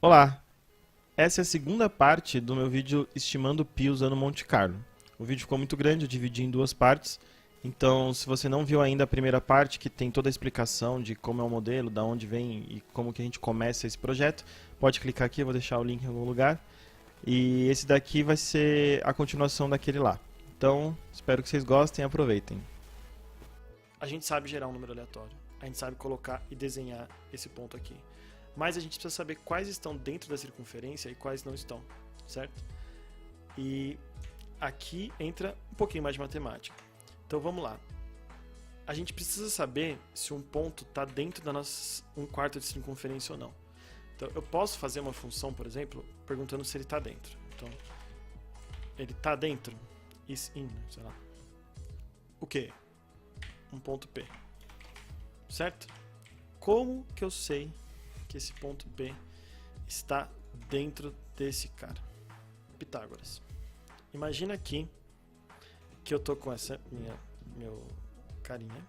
Olá! Essa é a segunda parte do meu vídeo estimando π usando Monte Carlo. O vídeo ficou muito grande, eu dividi em duas partes. Então, se você não viu ainda a primeira parte, que tem toda a explicação de como é o modelo, da onde vem e como que a gente começa esse projeto, pode clicar aqui, eu vou deixar o link em algum lugar. E esse daqui vai ser a continuação daquele lá. Então, espero que vocês gostem e aproveitem. A gente sabe gerar um número aleatório, a gente sabe colocar e desenhar esse ponto aqui. Mas a gente precisa saber quais estão dentro da circunferência e quais não estão, certo? E aqui entra um pouquinho mais de matemática. Então vamos lá. A gente precisa saber se um ponto está dentro da nossa 1/4 de circunferência ou não. Então eu posso fazer uma função, por exemplo, perguntando se ele está dentro. Então, ele está dentro? Is in, sei lá. O quê? Um ponto P. Certo? Como que eu sei que esse ponto P está dentro desse cara? Pitágoras. Imagina aqui que eu tô com essa meu carinha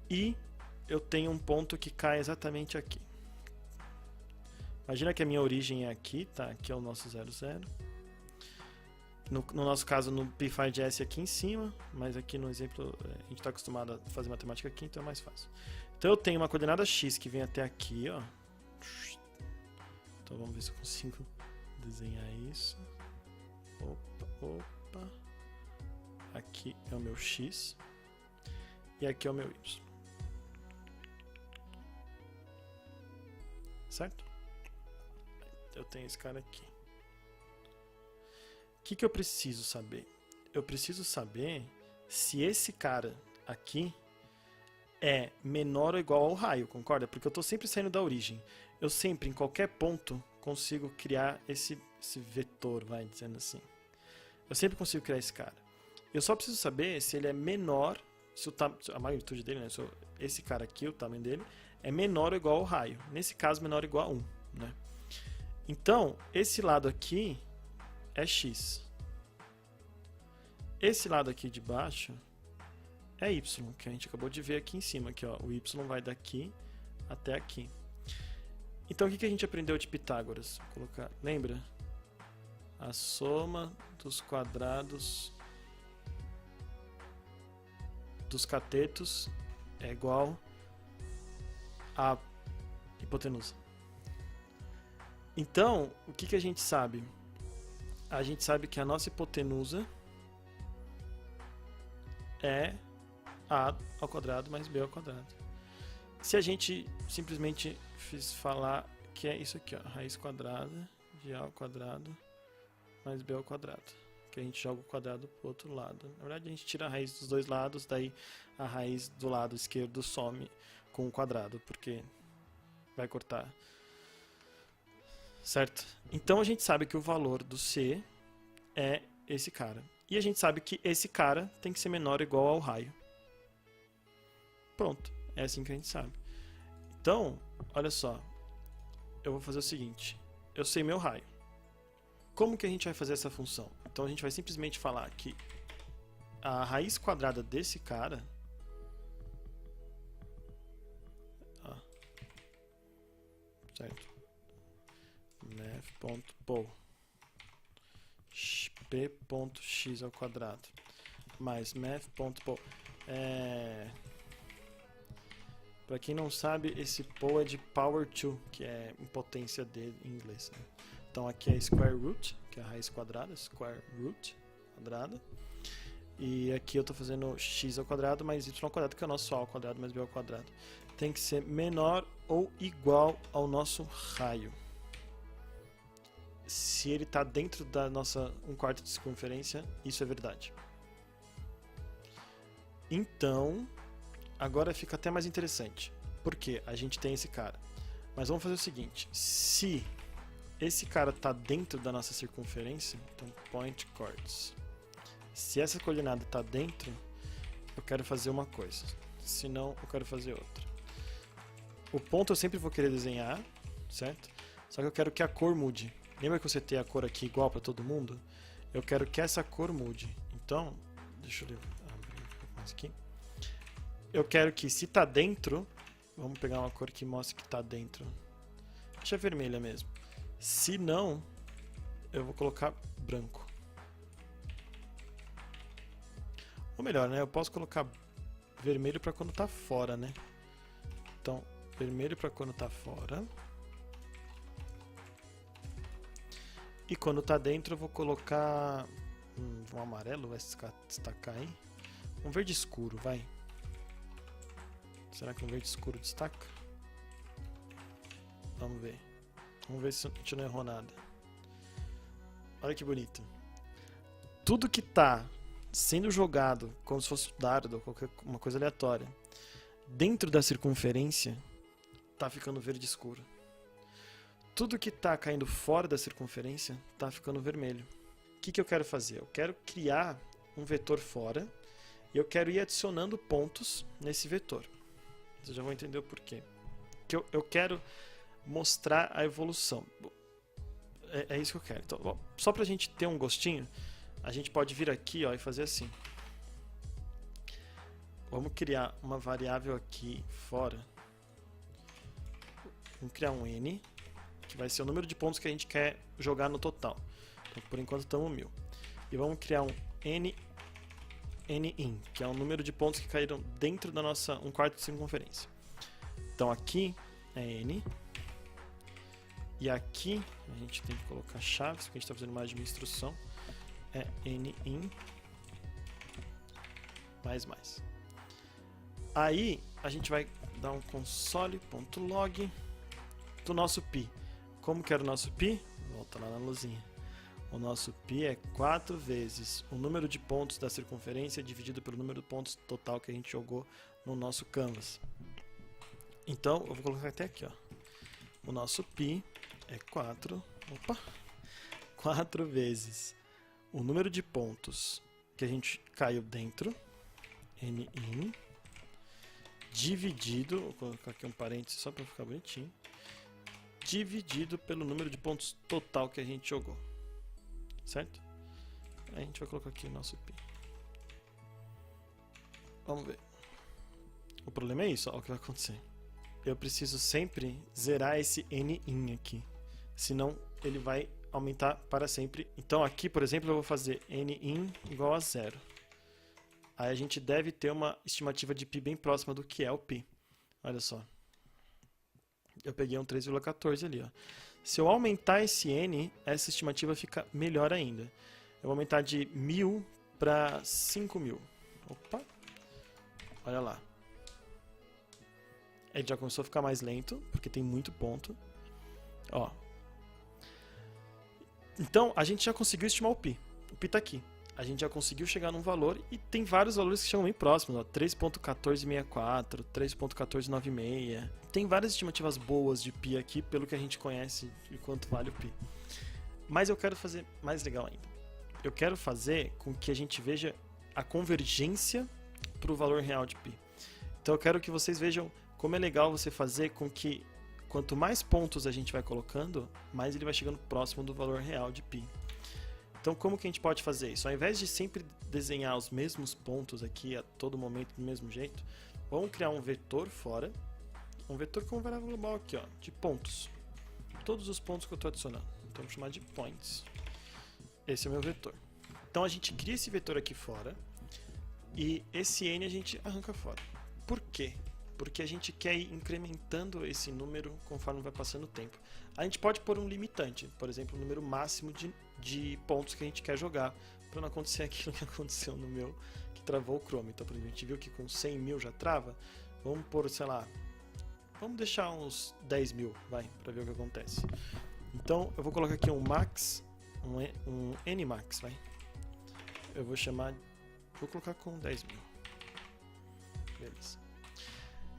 e eu tenho um ponto que cai exatamente aqui. Imagina que a minha origem é aqui, tá? Aqui é o nosso 0, 0. No nosso caso, no P5GS aqui em cima, mas aqui no exemplo a gente está acostumado a fazer matemática aqui, então é mais fácil. Então eu tenho uma coordenada x que vem até aqui, ó. Então vamos ver se eu consigo desenhar isso. Opa. Aqui é o meu x e aqui é o meu y. Certo? Eu tenho esse cara aqui. O que eu preciso saber? Eu preciso saber se esse cara aqui é menor ou igual ao raio, concorda? Porque eu estou sempre saindo da origem. Eu sempre, em qualquer ponto, consigo criar esse vetor, vai dizendo assim. Eu sempre consigo criar esse cara. Eu só preciso saber se ele é menor, se a magnitude dele, né, esse cara aqui, o tamanho dele, é menor ou igual ao raio. Nesse caso, menor ou igual a 1. Né? Então, esse lado aqui é x. Esse lado aqui de baixo é y, que a gente acabou de ver aqui em cima. Aqui, ó, o y vai daqui até aqui. Então, o que a gente aprendeu de Pitágoras? Vou colocar, lembra? A soma dos quadrados dos catetos é igual a hipotenusa. Então, o que a gente sabe? A gente sabe que a nossa hipotenusa é a ao quadrado mais b ao quadrado. Se a gente simplesmente falar que é isso aqui, ó, raiz quadrada de a ao quadrado mais b ao quadrado, que a gente joga o quadrado para o outro lado. Na verdade, a gente tira a raiz dos dois lados, daí a raiz do lado esquerdo some com o quadrado, porque vai cortar. Certo? Então a gente sabe que o valor do C é esse cara. E a gente sabe que esse cara tem que ser menor ou igual ao raio. Pronto. É assim que a gente sabe. Então, olha só. Eu vou fazer o seguinte. Eu sei meu raio. Como que a gente vai fazer essa função? Então a gente vai simplesmente falar que a raiz quadrada desse cara... certo? math.pow p.x ao quadrado mais math.pow. Para quem não sabe, esse pow é de power 2, que é potência de em inglês. Né? Então aqui é square root, que é a raiz quadrada, square root quadrada. E aqui eu estou fazendo x ao quadrado mais y ao quadrado, que é o nosso a ao quadrado mais b ao quadrado. Tem que ser menor ou igual ao nosso raio. Se ele está dentro da nossa 1/4 de circunferência, isso é verdade. Então, agora fica até mais interessante, porque a gente tem esse cara. Mas vamos fazer o seguinte, se esse cara está dentro da nossa circunferência, então point chords. Se essa coordenada está dentro, eu quero fazer uma coisa, senão eu quero fazer outra. O ponto eu sempre vou querer desenhar, certo? Só que eu quero que a cor mude. Lembra que você tem a cor aqui igual para todo mundo? Eu quero que essa cor mude. Então, deixa eu abrir um pouco mais aqui. Eu quero que, se está dentro, vamos pegar uma cor que mostre que está dentro. Deixa vermelha mesmo. Se não, eu vou colocar branco. Ou melhor, né? Eu posso colocar vermelho para quando tá fora, né? Então, vermelho para quando tá fora. E quando tá dentro eu vou colocar um amarelo, vai se destacar aí. Um verde escuro, vai. Será que um verde escuro destaca? Vamos ver. Vamos ver se a gente não errou nada. Olha que bonito. Tudo que tá sendo jogado como se fosse um dardo ou qualquer uma coisa aleatória dentro da circunferência tá ficando verde escuro. Tudo que tá caindo fora da circunferência tá ficando vermelho. O que eu quero fazer? Eu quero criar um vetor fora e eu quero ir adicionando pontos nesse vetor. Vocês já vão entender o porquê. Que eu quero mostrar a evolução. É isso que eu quero. Então, ó, só pra gente ter um gostinho, a gente pode vir aqui, ó, e fazer assim. Vamos criar uma variável aqui fora. Vamos criar um n, que vai ser o número de pontos que a gente quer jogar no total. Então, por enquanto estamos 1000. E vamos criar um n_in, que é o número de pontos que caíram dentro da nossa 1/4 de circunferência. Então aqui é n. E aqui a gente tem que colocar chaves, porque a gente está fazendo mais de uma instrução. É n_in mais. Aí a gente vai dar um console.log do nosso pi. Como que era o nosso pi? Volta lá na luzinha. O nosso pi é 4 vezes o número de pontos da circunferência dividido pelo número de pontos total que a gente jogou no nosso canvas. Então, eu vou colocar até aqui, ó. O nosso pi é 4 vezes o número de pontos que a gente caiu dentro, n_in, dividido, vou colocar aqui um parênteses só para ficar bonitinho, dividido pelo número de pontos total que a gente jogou. Certo? Aí a gente vai colocar aqui o nosso pi. Vamos ver. O problema é isso, olha o que vai acontecer. Eu preciso sempre zerar esse n_in aqui, senão ele vai aumentar para sempre. Então aqui, por exemplo, eu vou fazer n_in igual a 0. Aí a gente deve ter uma estimativa de pi bem próxima do que é o pi. Olha só. Eu peguei um 3,14 ali, ó. Se eu aumentar esse n, essa estimativa fica melhor ainda. Eu vou aumentar de 1000 para 5000. Opa! Olha lá. Ele já começou a ficar mais lento, porque tem muito ponto. Ó. Então, a gente já conseguiu estimar o pi. O pi está aqui. A gente já conseguiu chegar num valor e tem vários valores que chegam bem próximos. 3.1464, 3.1496. Tem várias estimativas boas de pi aqui, pelo que a gente conhece de quanto vale o pi. Mas eu quero fazer mais legal ainda. Eu quero fazer com que a gente veja a convergência para o valor real de pi. Então eu quero que vocês vejam como é legal você fazer com que quanto mais pontos a gente vai colocando, mais ele vai chegando próximo do valor real de pi. Então como que a gente pode fazer isso? Ao invés de sempre desenhar os mesmos pontos aqui a todo momento do mesmo jeito, vamos criar um vetor fora, um vetor com variável global aqui, ó, de pontos. Todos os pontos que eu estou adicionando. Então vou chamar de points. Esse é o meu vetor. Então a gente cria esse vetor aqui fora e esse n a gente arranca fora. Por quê? Porque a gente quer ir incrementando esse número conforme vai passando o tempo. A gente pode pôr um limitante, por exemplo, o número máximo de pontos que a gente quer jogar, para não acontecer aquilo que aconteceu no meu, que travou o Chrome. Então, por exemplo, a gente viu que com 100.000 já trava, vamos pôr, sei lá, vamos deixar uns 10.000, vai, para ver o que acontece. Então, eu vou colocar aqui um max, um nmax, vai. Eu vou chamar, vou colocar com 10.000. Beleza.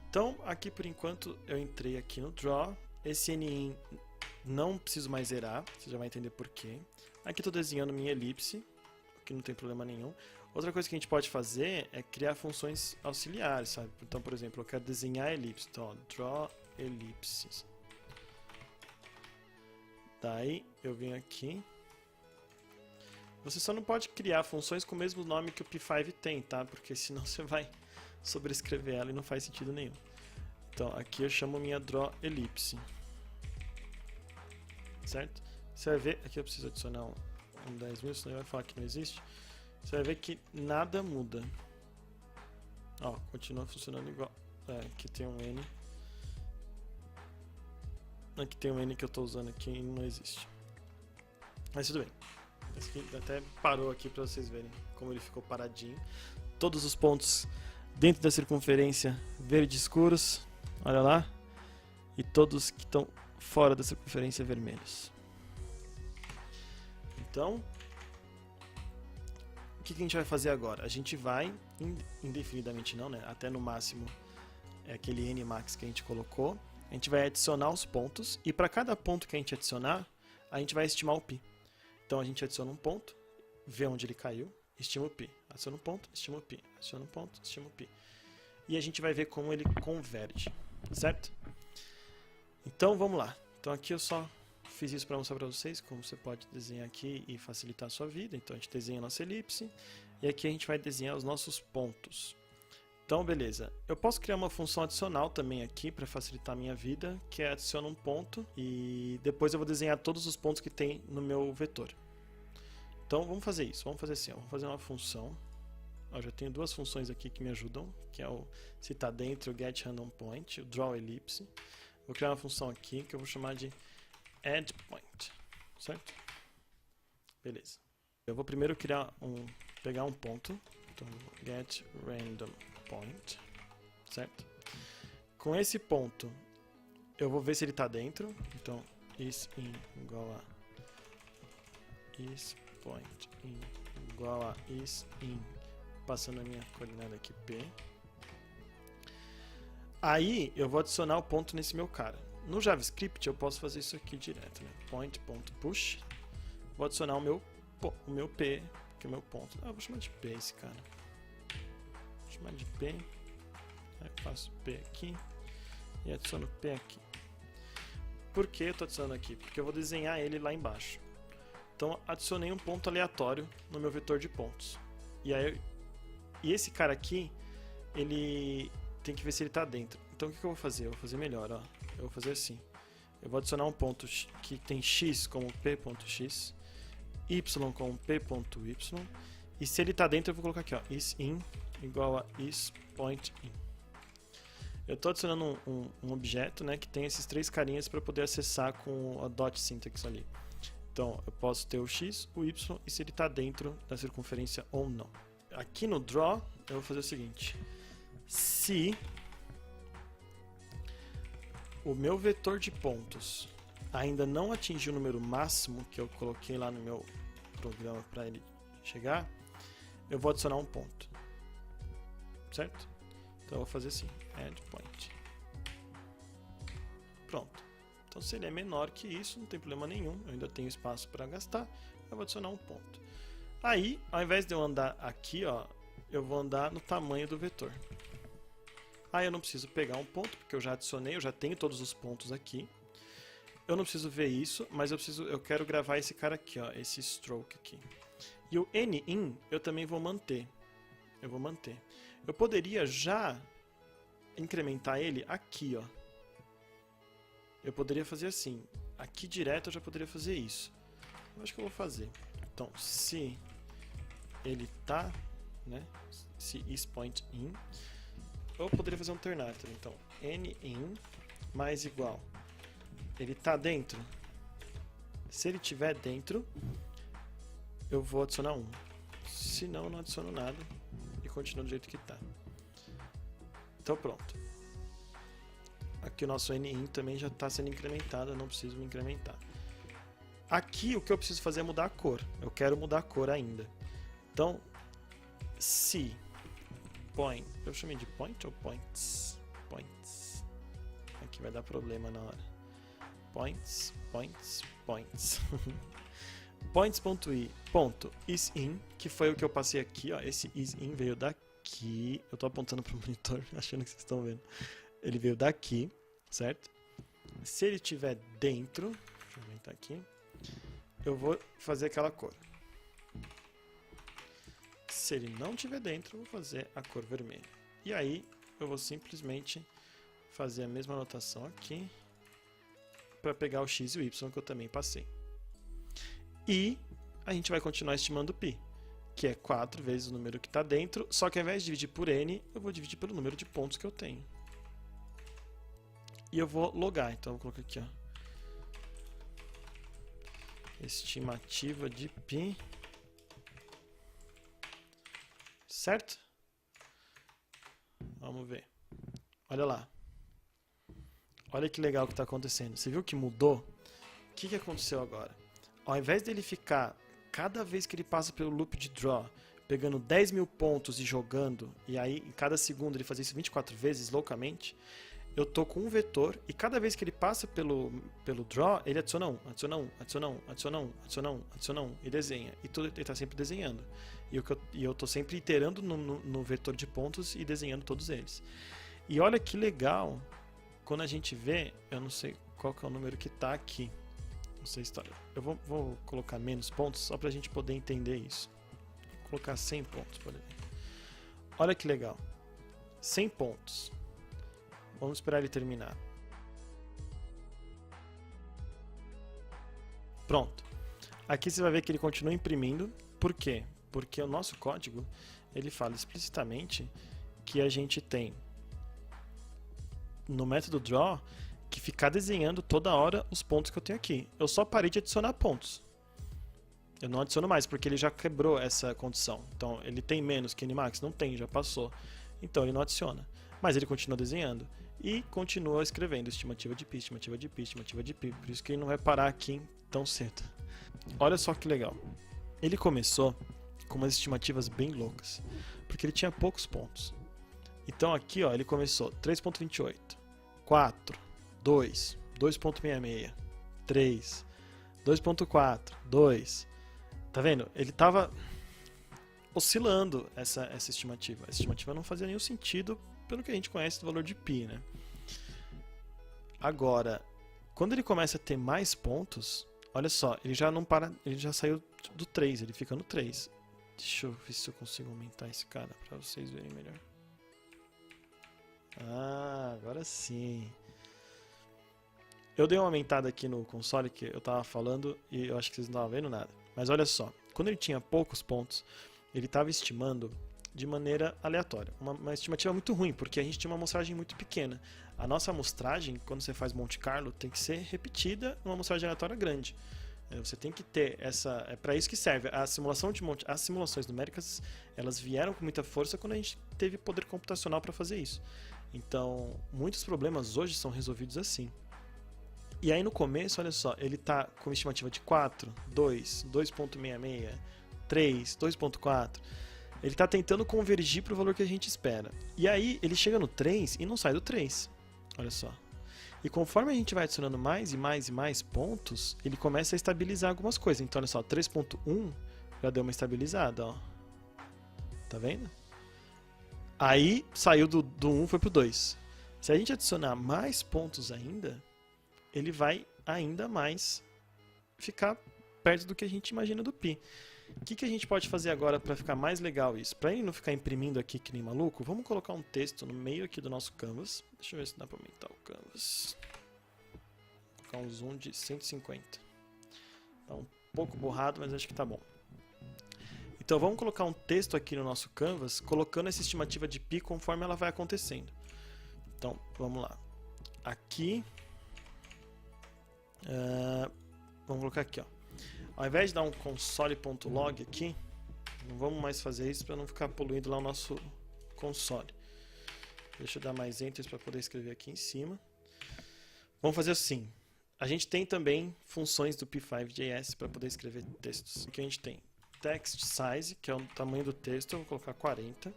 Então, aqui por enquanto eu entrei aqui no Draw. Esse n_in não preciso mais zerar, você já vai entender por quê. Aqui estou desenhando minha elipse, que não tem problema nenhum. Outra coisa que a gente pode fazer é criar funções auxiliares, sabe? Então, por exemplo, eu quero desenhar a elipse. Então, ó, Draw ellipses. Daí eu venho aqui. Você só não pode criar funções com o mesmo nome que o P5 tem, tá? Porque senão você vai sobrescrever ela e não faz sentido nenhum. Então aqui eu chamo minha draw elipse, certo? Você vai ver, aqui eu preciso adicionar um 10.000, senão ele vai falar que não existe. Você vai ver que nada muda. Ó, continua funcionando igual. Aqui tem um N. Aqui tem um N que eu estou usando aqui e não existe. Mas tudo bem. Esse aqui até parou aqui para vocês verem como ele ficou paradinho. Todos os pontos dentro da circunferência verde escuros. Olha lá. E todos que estão fora da circunferência vermelhos. Então, o que a gente vai fazer agora? A gente vai, indefinidamente não, né? Até no máximo é aquele Nmax que a gente colocou. A gente vai adicionar os pontos e para cada ponto que a gente adicionar, a gente vai estimar o π. Então a gente adiciona um ponto, vê onde ele caiu, estima o π. Adiciona um ponto, estima o π. Adiciona um ponto, estima o π. E a gente vai ver como ele converge, certo? Então vamos lá. Então aqui eu só fiz isso para mostrar para vocês como você pode desenhar aqui e facilitar a sua vida. Então a gente desenha a nossa elipse e aqui a gente vai desenhar os nossos pontos. Então beleza, eu posso criar uma função adicional também aqui para facilitar a minha vida, que é adiciona um ponto e depois eu vou desenhar todos os pontos que tem no meu vetor. Então vamos fazer isso, vamos fazer assim, ó, vamos fazer uma função. Eu já tenho duas funções aqui que me ajudam, que é o se está dentro, o getRandomPoint, o drawEllipse. Vou criar uma função aqui que eu vou chamar de addPoint, certo? Beleza. Eu vou primeiro pegar um ponto, então getRandomPoint, certo? Com esse ponto, eu vou ver se ele está dentro, então isIn igual a isPointIn igual a isIn, passando a minha coordenada aqui P. Aí eu vou adicionar o ponto nesse meu cara. No JavaScript eu posso fazer isso aqui direto, né? Point.push. Vou adicionar o meu P, que é o meu ponto. Eu vou chamar de P esse cara. Vou chamar de P. Aí faço P aqui e adiciono P aqui. Por que eu estou adicionando aqui? Porque eu vou desenhar ele lá embaixo. Então adicionei um ponto aleatório no meu vetor de pontos. E esse cara aqui, ele tem que ver se ele está dentro. Então o que eu vou fazer? Eu vou fazer melhor, ó. Eu vou fazer assim. Eu vou adicionar um ponto que tem x como p.x, y como p.y, e se ele está dentro eu vou colocar aqui, ó, isIn igual a isPointIn. Eu estou adicionando um objeto, né, que tem esses três carinhas para poder acessar com a dot syntax ali. Então eu posso ter o x, o y e se ele está dentro da circunferência ou não. Aqui no draw eu vou fazer o seguinte. Se o meu vetor de pontos ainda não atingiu o número máximo que eu coloquei lá no meu programa para ele chegar, eu vou adicionar um ponto, certo? Então eu vou fazer assim, addPoint. Pronto. Então se ele é menor que isso, não tem problema nenhum, eu ainda tenho espaço para gastar, eu vou adicionar um ponto. Aí, ao invés de eu andar aqui, ó, eu vou andar no tamanho do vetor. Aí eu não preciso pegar um ponto, porque eu já adicionei, eu já tenho todos os pontos aqui. Eu não preciso ver isso, mas eu quero gravar esse cara aqui, ó, esse stroke aqui. E o NIN eu também vou manter. Eu vou manter. Eu poderia já incrementar ele aqui, ó. Eu poderia fazer assim. Aqui direto eu já poderia fazer isso. Eu acho que eu vou fazer. Então, se ele tá, né? Se isPointIn. Eu poderia fazer um ternator, então NIN mais igual. Ele está dentro? Se ele estiver dentro, eu vou adicionar 1. Se não, eu não adiciono nada e continuo do jeito que está. Então pronto. Aqui o nosso NIN também já está sendo incrementado, eu não preciso me incrementar. Aqui o que eu preciso fazer é mudar a cor. Eu quero mudar a cor ainda. Então, se point, eu chamei de point ou points? Points. Aqui vai dar problema na hora. Points. Points.isIn, que foi o que eu passei aqui, ó. Esse isIn veio daqui. Eu tô apontando pro monitor, achando que vocês estão vendo. Ele veio daqui, certo? Se ele estiver dentro, deixa eu aumentar aqui, eu vou fazer aquela cor. Se ele não estiver dentro, eu vou fazer a cor vermelha. E aí, eu vou simplesmente fazer a mesma anotação aqui. para pegar o x e o y que eu também passei. E a gente vai continuar estimando π, que é 4 vezes o número que está dentro, só que ao invés de dividir por n, eu vou dividir pelo número de pontos que eu tenho. E eu vou logar, então eu vou colocar aqui, ó. Estimativa de π. Certo? Vamos ver. Olha lá. Olha que legal que está acontecendo. Você viu que mudou? O que aconteceu agora? Ao invés dele ficar, cada vez que ele passa pelo loop de draw, pegando 10 mil pontos e jogando, e aí em cada segundo ele fazer isso 24 vezes loucamente, eu tô com um vetor e cada vez que ele passa pelo draw, ele adiciona 1, adiciona 1, adiciona 1, adiciona 1, adiciona 1, adiciona 1 e desenha. E ele está sempre desenhando. E eu tô sempre iterando no vetor de pontos e desenhando todos eles. E olha que legal, quando a gente vê, eu não sei qual que é o número que está aqui. Não sei se tá, eu vou colocar menos pontos só para a gente poder entender isso. Vou colocar 100 pontos, por exemplo. Olha que legal. 100 pontos. Vamos esperar ele terminar. Pronto. Aqui você vai ver que ele continua imprimindo. Por quê? Porque o nosso código, ele fala explicitamente que a gente tem no método draw que ficar desenhando toda hora os pontos que eu tenho aqui. Eu só parei de adicionar pontos. Eu não adiciono mais, porque ele já quebrou essa condição. Então, ele tem menos que Nmax? Não tem, já passou. Então, ele não adiciona. Mas ele continua desenhando. E continua escrevendo estimativa de π, estimativa de π, estimativa de π. Por isso que ele não vai parar aqui tão cedo. Olha só que legal. Ele começou com umas estimativas bem loucas. Porque ele tinha poucos pontos. Então, aqui, ó, ele começou 3.28, 4, 2, 2.66, 3, 2.4, 2. Tá vendo? Ele estava oscilando essa estimativa. Essa estimativa não fazia nenhum sentido pelo que a gente conhece do valor de π, né? Agora, quando ele começa a ter mais pontos, olha só, ele já não para, ele já saiu do 3, ele fica no 3. Deixa eu ver se eu consigo aumentar esse cara para vocês verem melhor. Ah, agora sim. Eu dei uma aumentada aqui no console que eu tava falando e eu acho que vocês não estavam vendo nada. Mas olha só, quando ele tinha poucos pontos, ele estava estimando de maneira aleatória. Uma estimativa muito ruim, porque a gente tinha uma amostragem muito pequena. A nossa amostragem, quando você faz Monte Carlo, tem que ser repetida numa amostragem aleatória grande. Você tem que ter essa... É para isso que serve. A simulação de as simulações numéricas, elas vieram com muita força quando a gente teve poder computacional para fazer isso. Então, muitos problemas hoje são resolvidos assim. E aí no começo, olha só, ele está com uma estimativa de 4, 2, 2.66, 3, 2.4. Ele está tentando convergir para o valor que a gente espera. E aí ele chega no 3 e não sai do 3. Olha só. E conforme a gente vai adicionando mais e mais e mais pontos, ele começa a estabilizar algumas coisas. Então, olha só, 3.1 já deu uma estabilizada, ó. Tá vendo? Aí saiu do 1 foi pro 2. Se a gente adicionar mais pontos ainda, ele vai ainda mais ficar perto do que a gente imagina do π. O que a gente pode fazer agora para ficar mais legal isso? Para ele não ficar imprimindo aqui que nem maluco, vamos colocar um texto no meio aqui do nosso canvas. Deixa eu ver se dá para aumentar o canvas. Vou colocar um zoom de 150. Tá um pouco borrado, mas acho que tá bom. Então vamos colocar um texto aqui no nosso canvas, colocando essa estimativa de π conforme ela vai acontecendo. Então, vamos lá. Aqui... vamos colocar aqui, ó. Ao invés de dar um console.log aqui, não vamos mais fazer isso para não ficar poluindo lá o nosso console. Deixa eu dar mais enters para poder escrever aqui em cima. Vamos fazer assim. A gente tem também funções do P5.js para poder escrever textos. Aqui a gente tem text size, que é o tamanho do texto, eu vou colocar 40.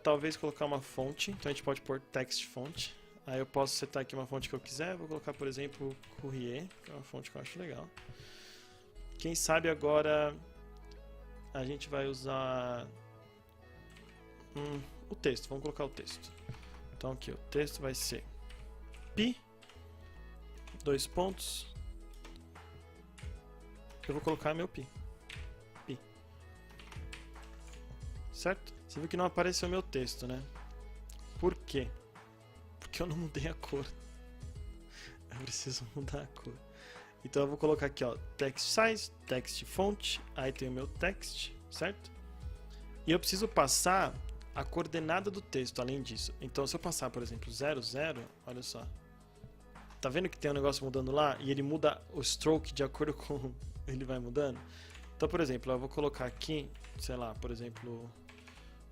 Talvez colocar uma fonte, então a gente pode pôr text font. Aí eu posso setar aqui uma fonte que eu quiser, vou colocar, por exemplo, Courrier, que é uma fonte que eu acho legal. Quem sabe agora a gente vai usar o texto, vamos colocar o texto. Então aqui, o texto vai ser π, 2 pontos, eu vou colocar meu π. Certo? Você viu que não apareceu meu texto, né? Por quê? Porque eu não mudei a cor. Eu preciso mudar a cor. Então eu vou colocar aqui, ó, text size, text font, aí tem o meu text, certo? E eu preciso passar a coordenada do texto, além disso. Então se eu passar, por exemplo, 00, olha só. Tá vendo que tem um negócio mudando lá? E ele muda o stroke de acordo com... ele vai mudando? Então, por exemplo, eu vou colocar aqui, sei lá, por exemplo,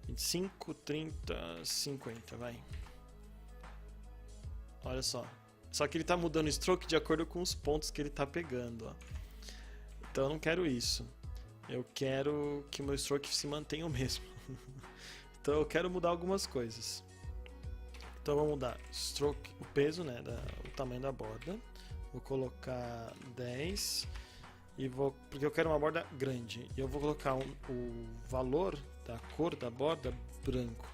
25, 30, 50, vai. Olha só. Só que ele tá mudando o stroke de acordo com os pontos que ele tá pegando, ó. Então eu não quero isso. Eu quero que o meu stroke se mantenha o mesmo. Então eu quero mudar algumas coisas. Então eu vou mudar stroke, o peso, né, o tamanho da borda. Vou colocar 10 e porque eu quero uma borda grande. E eu vou colocar o valor da cor da borda branco.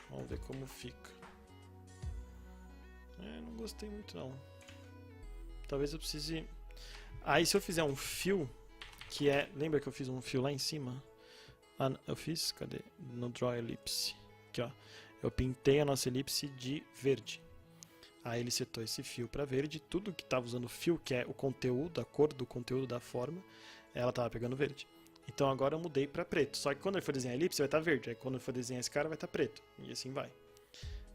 Vamos ver como fica. Não gostei muito não. Talvez eu precise... Aí se eu fizer um fio, que é... Lembra que eu fiz um fio lá em cima? Ah, eu fiz? Cadê? No Draw Ellipse. Aqui, ó. Eu pintei a nossa elipse de verde. Aí ele setou esse fio para verde. Tudo que estava usando fio, que é o conteúdo, a cor do conteúdo da forma, ela estava pegando verde. Então agora eu mudei para preto. Só que quando ele for desenhar a elipse vai estar verde. Aí quando eu for desenhar esse cara vai estar preto. E assim vai.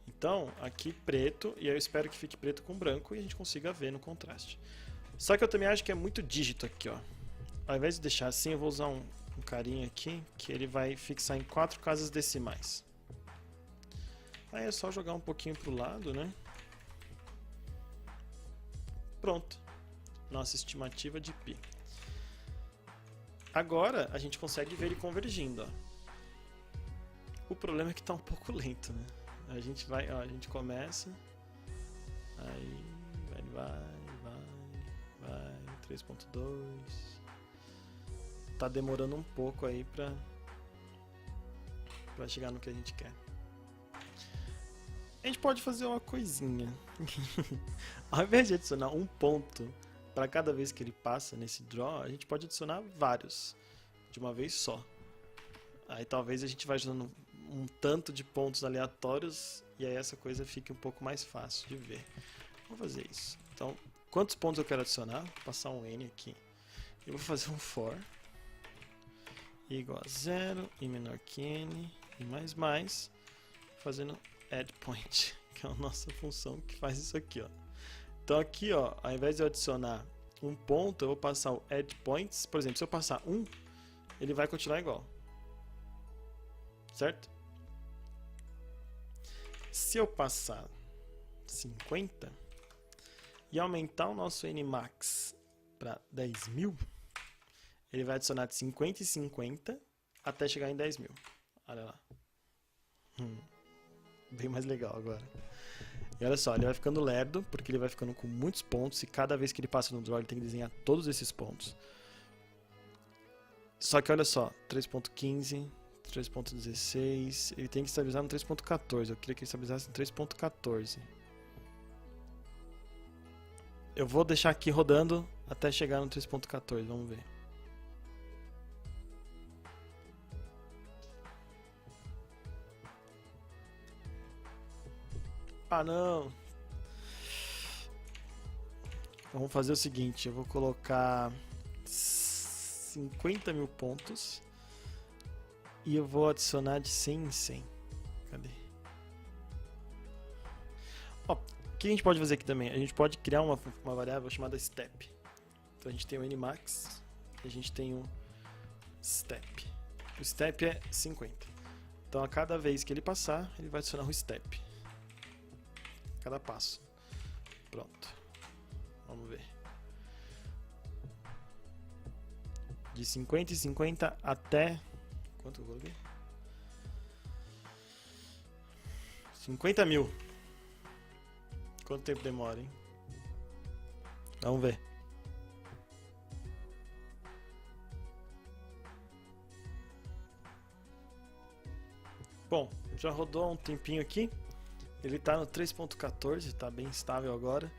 Então, aqui preto, e eu espero que fique preto com branco e a gente consiga ver no contraste. Só que eu também acho que é muito dígito aqui, ó. Ao invés de deixar assim, eu vou usar um carinha aqui, que ele vai fixar em 4 casas decimais. Aí é só jogar um pouquinho pro lado, né? Pronto. Nossa estimativa de π. Agora a gente consegue ver ele convergindo, ó. O problema é que tá um pouco lento, né? A gente vai, ó, a gente começa, aí vai, 3.2, tá demorando um pouco aí pra chegar no que a gente quer. A gente pode fazer uma coisinha, ao invés de adicionar um ponto para cada vez que ele passa nesse draw, a gente pode adicionar vários, de uma vez só. Aí talvez a gente vai ajudando um tanto de pontos aleatórios e aí essa coisa fique um pouco mais fácil de ver. Vou fazer isso. Então, quantos pontos eu quero adicionar? Vou passar um N aqui. Eu vou fazer um for igual a 0 e menor que N e mais, fazendo add point, que é a nossa função que faz isso aqui, ó. Então aqui, ó, ao invés de eu adicionar um ponto, eu vou passar o add points. Por exemplo, se eu passar 1, ele vai continuar igual. Certo? Se eu passar 50 e aumentar o nosso Nmax para 10.000, ele vai adicionar de 50 e 50 até chegar em 10.000. Olha lá. Bem mais legal agora. E olha só, ele vai ficando lerdo, porque ele vai ficando com muitos pontos, e cada vez que ele passa no draw ele tem que desenhar todos esses pontos. Só que olha só, 3.15, 3.16, ele tem que estabilizar no 3.14, eu queria que ele estabilizasse no 3.14. Eu vou deixar aqui rodando até chegar no 3.14, vamos ver. Ah, não! Vamos fazer o seguinte, eu vou colocar 50.000 pontos e eu vou adicionar de 100 em 100. Cadê? Ó, o que a gente pode fazer aqui também? A gente pode criar uma variável chamada step. Então a gente tem o Nmax e a gente tem o step. O step é 50. Então a cada vez que ele passar, ele vai adicionar o step. Cada passo. Pronto. Vamos ver. De 50 e 50 até... Quanto eu coloquei? 50.000. Quanto tempo demora, hein? Vamos ver. Bom, já rodou há um tempinho aqui. Ele está no 3.14, está bem estável agora.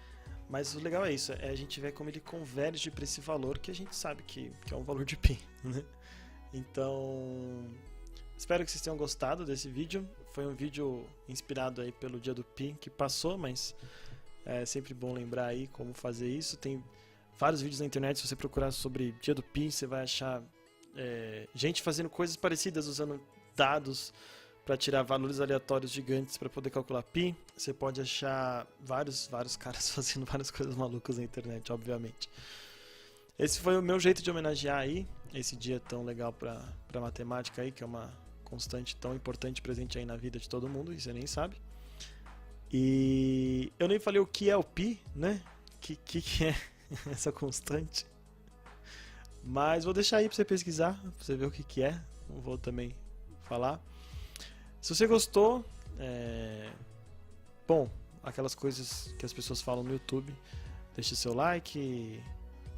Mas o legal é isso, é a gente ver como ele converge para esse valor que a gente sabe que é um valor de π, né? Então, Espero que vocês tenham gostado desse vídeo. Foi um vídeo inspirado aí pelo Dia do Pi que passou, mas é sempre bom lembrar aí como fazer isso. Tem vários vídeos na internet, se você procurar sobre Dia do Pi, você vai achar gente fazendo coisas parecidas, usando dados para tirar valores aleatórios gigantes para poder calcular Pi. Você pode achar vários caras fazendo várias coisas malucas na internet, obviamente. Esse foi o meu jeito de homenagear aí esse dia tão legal para matemática aí, que é uma constante tão importante presente aí na vida de todo mundo, e você nem sabe. E eu nem falei o que é o Pi, né? Que é essa constante. Mas vou deixar aí para você pesquisar, para você ver o que é. Não vou também falar. Se você gostou, bom, aquelas coisas que as pessoas falam no YouTube, deixe seu like,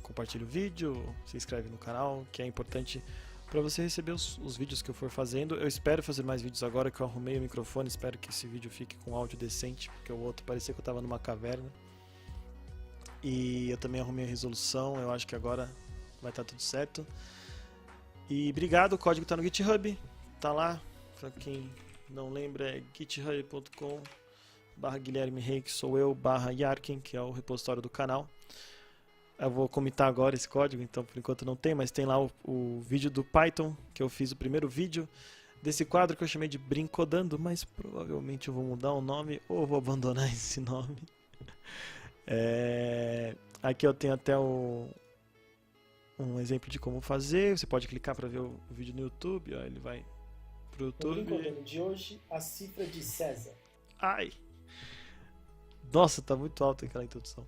compartilhe o vídeo, se inscreve no canal, que é importante para você receber os vídeos que eu for fazendo. Eu espero fazer mais vídeos agora que eu arrumei o microfone, espero que esse vídeo fique com áudio decente, porque o outro parecia que eu estava numa caverna. E eu também arrumei a resolução, eu acho que agora vai estar tudo certo. E obrigado, o código está no GitHub, tá lá, para quem não lembra é github.com/Guilherme Rey, que sou eu, /Yarkin, que é o repositório do canal. Eu vou comentar agora esse código, então por enquanto não tem, mas tem lá o vídeo do Python, que eu fiz o primeiro vídeo desse quadro que eu chamei de Brincodando, mas provavelmente eu vou mudar o nome ou vou abandonar esse nome. Aqui eu tenho até um exemplo de como fazer, você pode clicar para ver o vídeo no YouTube, ó, ele vai pro YouTube. No Brincodando de hoje, a cifra de César. Ai! Nossa, tá muito alto aquela introdução.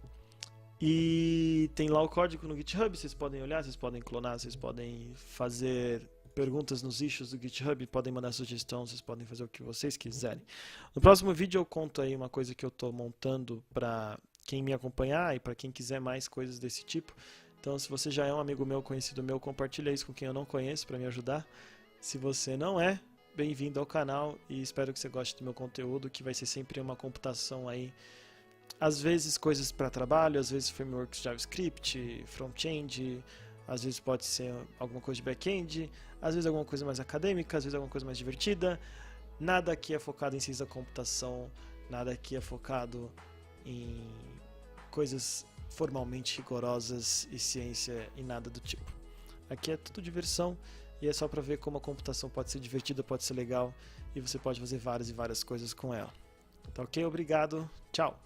E tem lá o código no GitHub, vocês podem olhar, vocês podem clonar, vocês podem fazer perguntas nos issues do GitHub, podem mandar sugestão, vocês podem fazer o que vocês quiserem. No próximo vídeo eu conto aí uma coisa que eu estou montando para quem me acompanhar e para quem quiser mais coisas desse tipo. Então, se você já é um amigo meu, conhecido meu, compartilha isso com quem eu não conheço para me ajudar. Se você não é, bem-vindo ao canal e espero que você goste do meu conteúdo, que vai ser sempre uma computação aí. Às vezes coisas para trabalho, às vezes frameworks JavaScript, front-end, às vezes pode ser alguma coisa de back-end, às vezes alguma coisa mais acadêmica, às vezes alguma coisa mais divertida. Nada aqui é focado em ciência da computação, nada aqui é focado em coisas formalmente rigorosas e ciência e nada do tipo. Aqui é tudo diversão e é só para ver como a computação pode ser divertida, pode ser legal e você pode fazer várias e várias coisas com ela. Tá ok? Obrigado. Tchau.